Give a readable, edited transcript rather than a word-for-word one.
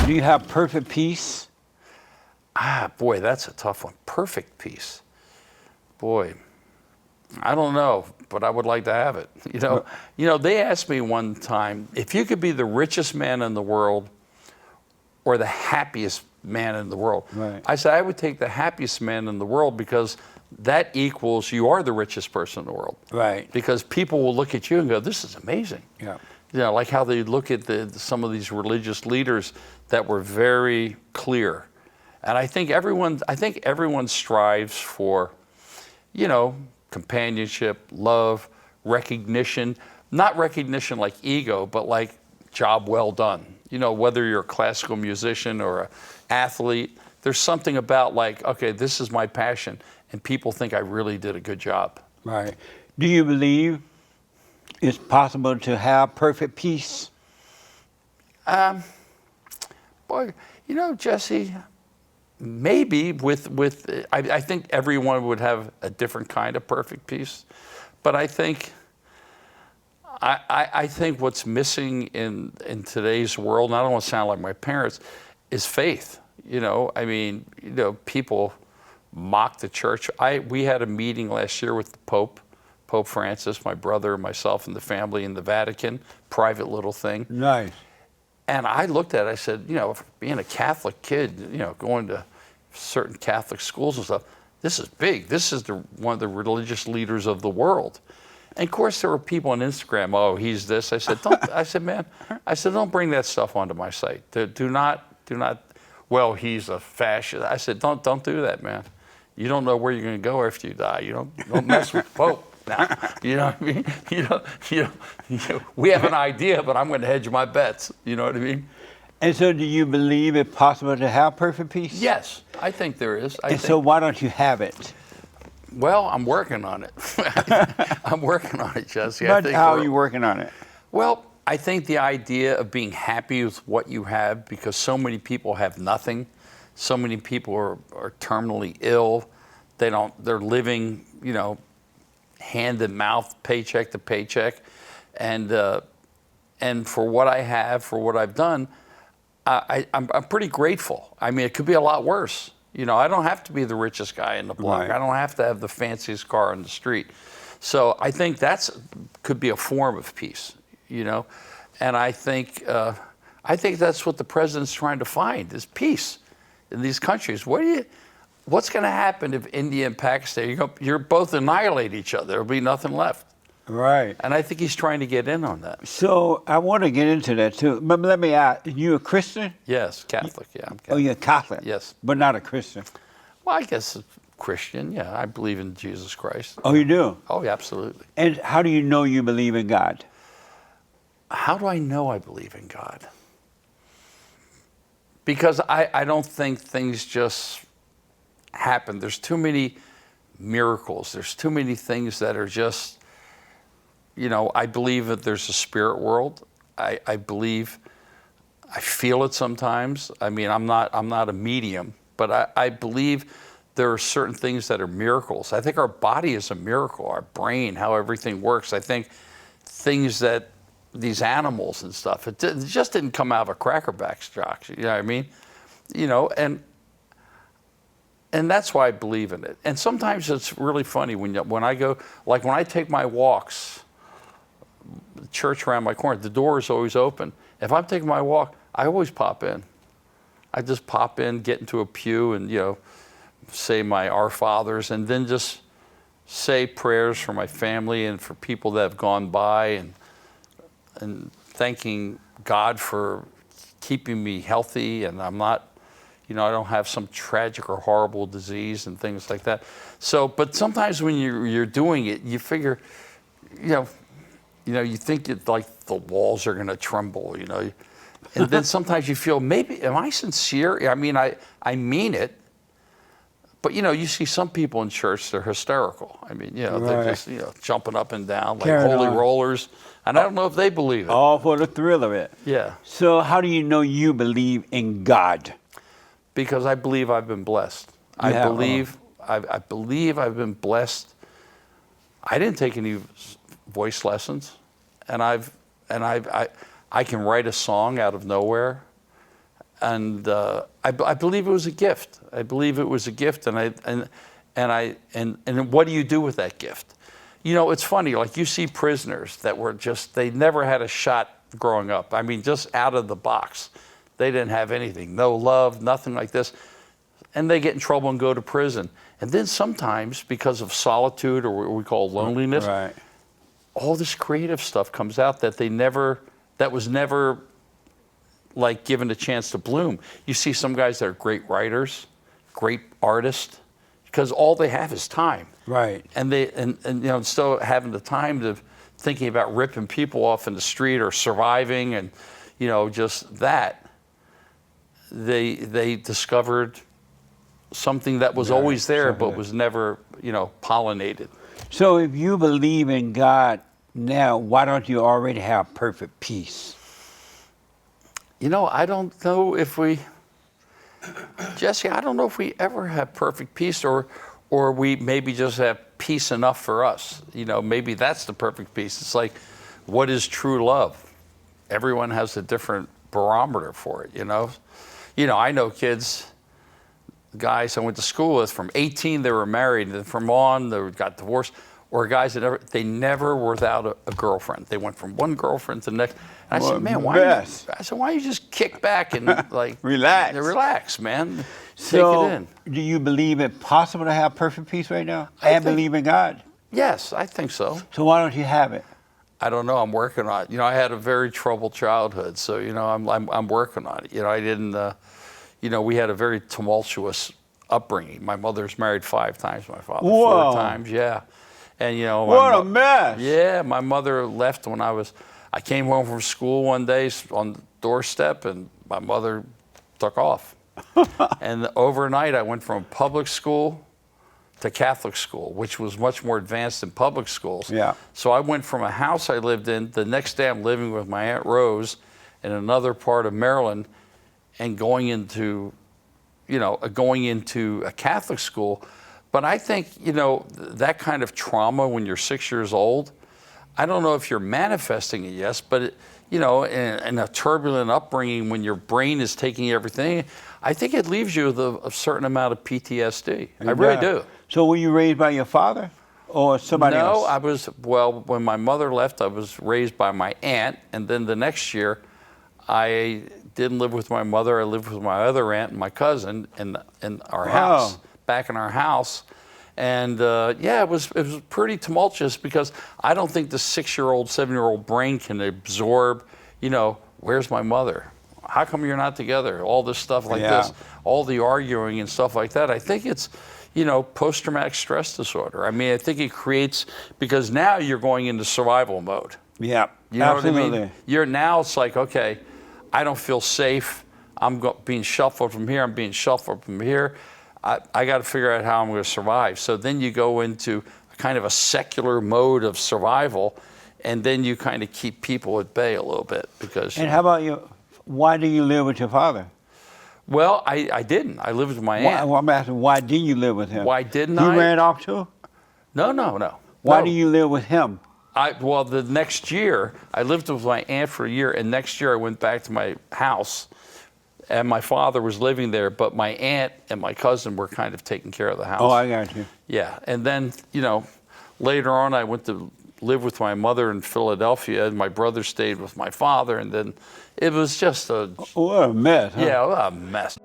Do you have perfect peace? Boy, that's a tough one. Perfect peace. Boy, I don't know, but I would like to have it. They asked me one time, if you could be the richest man in the world or the happiest man in the world. Right. I said, I would take the happiest man in the world, because that equals you are the richest person in the world. Right. Because people will look at you and go, this is amazing. Yeah. Like how they look at some of these religious leaders that were very clear. And I think everyone strives for, companionship, love, recognition, not recognition like ego, but like job well done. Whether you're a classical musician or an athlete, there's something about like, okay, this is my passion, and people think I really did a good job. Right. Do you believe it's possible to have perfect peace? Boy, Jesse, maybe I think everyone would have a different kind of perfect peace, but I think what's missing in today's world, and I don't want to sound like my parents, is faith. People mock the church. We had a meeting last year with the Pope Francis, my brother, myself, and the family in the Vatican, private little thing. Nice. And I looked at it, I said, being a Catholic kid, going to certain Catholic schools and stuff, this is big. This is one of the religious leaders of the world. And of course, there were people on Instagram, oh, he's this. I said, don't bring that stuff onto my site. Do not, well, he's a fascist. I said, don't do that, man. You don't know where you're going to go after you die. Don't mess with the Pope. Now, you know what I mean? We have an idea, but I'm going to hedge my bets. You know what I mean? And so do you believe it's possible to have perfect peace? Yes, I think there is. So why don't you have it? Well, I'm working on it. I'm working on it, Jesse. But how are you working on it? Well, I think the idea of being happy with what you have, because so many people have nothing. So many people are terminally ill. They're living, hand to mouth, paycheck to paycheck. And for what I have, for what I've done, I'm pretty grateful. I mean, it could be a lot worse. I don't have to be the richest guy in the block. Right. I don't have to have the fanciest car on the street. So I think could be a form of peace, And I think that's what the president's trying to find, is peace in these countries. What's going to happen if India and Pakistan, you're both annihilate each other? There'll be nothing left. Right. And I think he's trying to get in on that. So I want to get into that too. But let me ask, you a Christian? Yes, Catholic, yeah. I'm Catholic. Oh, you're Catholic? Yes. But not a Christian? Well, I guess Christian, yeah. I believe in Jesus Christ. Oh, you do? Oh, yeah, absolutely. And how do you know you believe in God? How do I know I believe in God? Because I don't think things just happen. There's too many miracles. There's too many things that are just, I believe that there's a spirit world. I believe, I feel it sometimes. I mean, I'm not a medium, but I believe there are certain things that are miracles. I think our body is a miracle, our brain, how everything works. I think things that these animals and stuff, it just didn't come out of a Cracker Jacks, you know what I mean? And that's why I believe in it. And sometimes it's really funny when I go, like when I take my walks, the church around my corner, the door is always open. If I'm taking my walk, I always pop in. I just pop in, get into a pew and, say my Our Fathers, and then just say prayers for my family and for people that have gone by, and thanking God for keeping me healthy, and I'm not, I don't have some tragic or horrible disease and things like that. So, but sometimes when you're doing it, you figure, you think like the walls are going to tremble, and then sometimes you feel, maybe, am I sincere? I mean, I mean it. But, you see some people in church, they're hysterical. I mean, they're just, jumping up and down like holy rollers. And I don't know if they believe it. All for the thrill of it. Yeah. So how do you know you believe in God? Because I believe I've been blessed. I believe I've been blessed. I didn't take any voice lessons, and I can write a song out of nowhere. And I believe it was a gift. I believe it was a gift, and what do you do with that gift? You know, it's funny, like you see prisoners that were just, they never had a shot growing up. I mean, just out of the box. They didn't have anything, no love, nothing like this. And they get in trouble and go to prison. And then sometimes, because of solitude or what we call loneliness, Right. all this creative stuff comes out that that was never like given a chance to bloom. You see some guys that are great writers, great artists, because all they have is time. Right. And you know, instead of having the time to thinking about ripping people off in the street or surviving and, you know, just that, they discovered something that was always there but was never, you know, pollinated. So if you believe in God now, why don't you already have perfect peace? You know, I don't know if we, Jesse, I don't know if we ever have perfect peace, or we maybe just have peace enough for us. You know, maybe that's the perfect peace. It's like, what is true love? Everyone has a different barometer for it, you know? You know, I know kids, guys I went to school with, from 18 they were married, and from on they got divorced, or guys that never were without a girlfriend. They went from one girlfriend to the next. And I said, man, why don't you just kick back and like relax, man. Take it in. Do you believe it possible to have perfect peace right now? And believe in God? Yes, I think so. So why don't you have it? I don't know. I'm working on it. You know, I had a very troubled childhood, so you know, I'm working on it. You know, I didn't. You know, we had a very tumultuous upbringing. My mother's married 5 times. My father 4 times. Yeah, and you know, what a mess. Yeah, my mother left when I came home from school one day on the doorstep, and my mother took off. And overnight, I went from public school to Catholic school, which was much more advanced than public schools. Yeah. So I went from a house I lived in, the next day I'm living with my Aunt Rose in another part of Maryland, and going into a Catholic school. But I think, you know, that kind of trauma when you're 6 years old, I don't know if you're manifesting it, yes, but you know, in a turbulent upbringing, when your brain is taking everything, I think it leaves you with a certain amount of PTSD. I really do. So were you raised by your father or somebody else? No, when my mother left, I was raised by my aunt, and then the next year, I didn't live with my mother. I lived with my other aunt and my cousin in our house, back in our house. And yeah, it was pretty tumultuous, because I don't think the 6-year-old, 7-year-old brain can absorb, you know, where's my mother? How come you're not together? All this stuff like this, all the arguing and stuff like that. I think it's, you know, post-traumatic stress disorder. I mean, I think it creates, because now you're going into survival mode. Yeah, you know absolutely. What I mean? Now it's like, okay, I don't feel safe. I'm being shuffled from here. I'm being shuffled from here. I got to figure out how I'm going to survive. So then you go into kind of a secular mode of survival, and then you kind of keep people at bay a little bit, because. And how about you? Why do you live with your father? Well, I didn't. I lived with my aunt. Well, I'm asking, why did you live with him? Why didn't I? You ran off too? No. Why do you live with him? Well, the next year, I lived with my aunt for a year, and next year I went back to my house, and my father was living there, but my aunt and my cousin were kind of taking care of the house. Oh, I got you. Yeah, and then, you know, later on I went to live with my mother in Philadelphia, and my brother stayed with my father, and then it was just what a mess, huh? Yeah, a mess.